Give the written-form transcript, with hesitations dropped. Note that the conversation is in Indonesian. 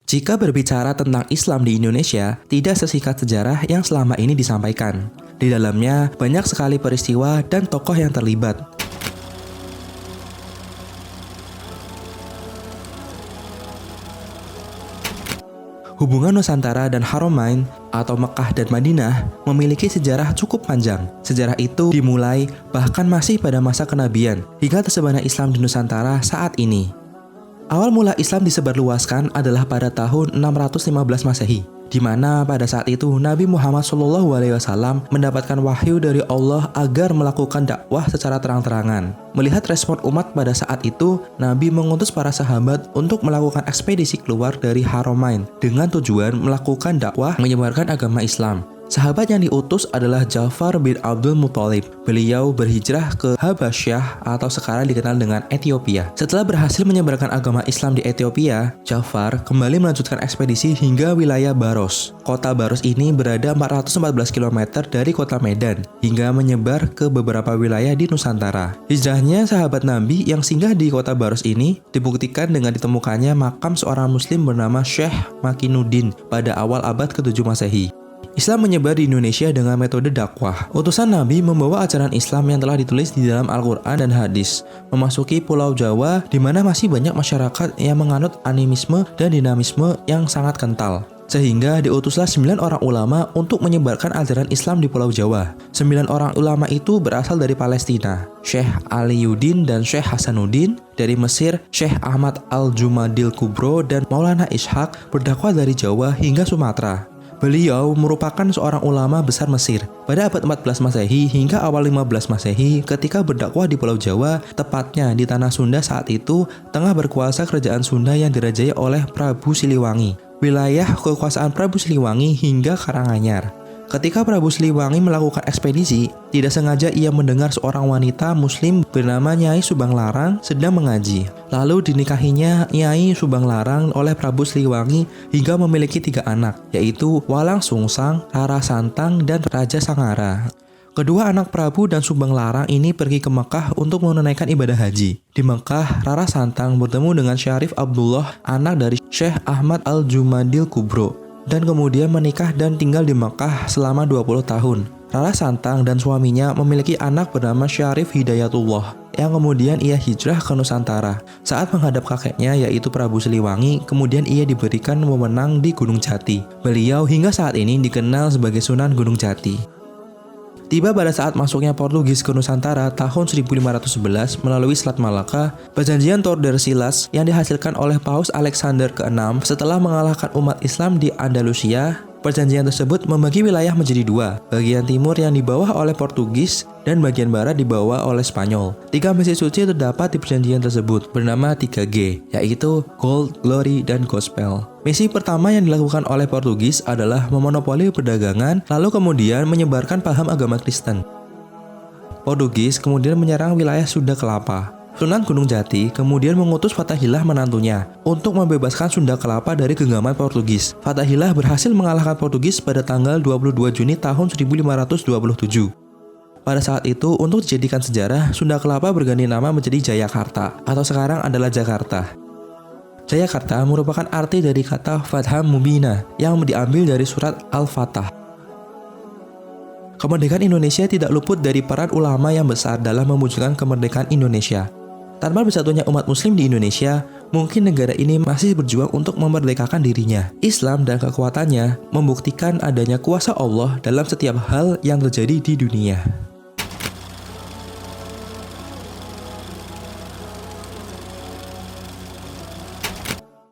Jika berbicara tentang Islam di Indonesia, tidak sesingkat sejarah yang selama ini disampaikan. Di dalamnya banyak sekali peristiwa dan tokoh yang terlibat. Hubungan Nusantara dan Haramain atau Mekah dan Madinah memiliki sejarah cukup panjang. Sejarah itu dimulai bahkan masih pada masa kenabian hingga tersebarnya Islam di Nusantara saat ini. Awal mula Islam disebarluaskan adalah pada tahun 615 Masehi, di mana pada saat itu Nabi Muhammad SAW mendapatkan wahyu dari Allah agar melakukan dakwah secara terang-terangan. Melihat respon umat pada saat itu, Nabi mengutus para sahabat untuk melakukan ekspedisi keluar dari Haramain dengan tujuan melakukan dakwah menyebarkan agama Islam. Sahabat yang diutus adalah Ja'far bin Abdul Muthalib. Beliau berhijrah ke Habasyah atau sekarang dikenal dengan Ethiopia. Setelah berhasil menyebarkan agama Islam di Ethiopia, Ja'far kembali melanjutkan ekspedisi hingga wilayah Baros. Kota Baros ini berada 414 km dari kota Medan hingga menyebar ke beberapa wilayah di Nusantara. Hijrahnya sahabat Nabi yang singgah di kota Baros ini dibuktikan dengan ditemukannya makam seorang muslim bernama Syekh Makinuddin pada awal abad ke-7 Masehi. Islam menyebar di Indonesia dengan metode dakwah. Utusan Nabi membawa ajaran Islam yang telah ditulis di dalam Al-Quran dan hadis, memasuki Pulau Jawa di mana masih banyak masyarakat yang menganut animisme dan dinamisme yang sangat kental. Sehingga diutuslah 9 orang ulama untuk menyebarkan ajaran Islam di Pulau Jawa. 9 orang ulama itu berasal dari Palestina, Syekh Aliyuddin dan Syekh Hasanuddin. Dari Mesir, Syekh Ahmad Al-Jumadil Kubro dan Maulana Ishaq berdakwah dari Jawa hingga Sumatera. Beliau merupakan seorang ulama besar Mesir. Pada abad 14 Masehi hingga awal 15 Masehi ketika berdakwah di Pulau Jawa, tepatnya di tanah Sunda saat itu, tengah berkuasa kerajaan Sunda yang dirajai oleh Prabu Siliwangi. Wilayah kekuasaan Prabu Siliwangi hingga Karanganyar. Ketika Prabu Siliwangi melakukan ekspedisi, tidak sengaja ia mendengar seorang wanita muslim bernama Nyai Subanglarang sedang mengaji. Lalu dinikahinya Nyai Subanglarang oleh Prabu Siliwangi hingga memiliki 3 anak, yaitu Walang Sungsang, Rara Santang, dan Raja Sangara. Kedua anak Prabu dan Subanglarang ini pergi ke Mekah untuk menunaikan ibadah haji. Di Mekah, Rara Santang bertemu dengan Syarif Abdullah, anak dari Syekh Ahmad Al-Jumadil Kubro, dan kemudian menikah dan tinggal di Mekah selama 20 tahun. Rara Santang dan suaminya memiliki anak bernama Syarif Hidayatullah, yang kemudian ia hijrah ke Nusantara. Saat menghadap kakeknya yaitu Prabu Siliwangi, kemudian ia diberikan wewenang di Gunung Jati. Beliau hingga saat ini dikenal sebagai Sunan Gunung Jati. Tiba pada saat masuknya Portugis ke Nusantara tahun 1511 melalui Selat Malaka, perjanjian Tordesillas yang dihasilkan oleh Paus Alexander ke-6 setelah mengalahkan umat Islam di Andalusia. Perjanjian tersebut membagi wilayah menjadi 2, bagian timur yang dibawa oleh Portugis dan bagian barat dibawa oleh Spanyol. 3 misi suci terdapat di perjanjian tersebut bernama 3G, yaitu Gold, Glory, dan Gospel. Misi pertama yang dilakukan oleh Portugis adalah memonopoli perdagangan, lalu kemudian menyebarkan paham agama Kristen. Portugis kemudian menyerang wilayah Sunda Kelapa. Sunan Gunung Jati kemudian mengutus Fathahillah menantunya untuk membebaskan Sunda Kelapa dari genggaman Portugis. Fathahillah berhasil mengalahkan Portugis pada tanggal 22 Juni tahun 1527. Pada saat itu, untuk dijadikan sejarah, Sunda Kelapa berganti nama menjadi Jayakarta atau sekarang adalah Jakarta. Jayakarta merupakan arti dari kata Fathah Mubina yang diambil dari surat Al-Fatah. Kemerdekaan Indonesia tidak luput dari peran ulama yang besar dalam mewujudkan kemerdekaan Indonesia. Tanpa bersatunya umat muslim di Indonesia, mungkin negara ini masih berjuang untuk memerdekakan dirinya. Islam dan kekuatannya membuktikan adanya kuasa Allah dalam setiap hal yang terjadi di dunia.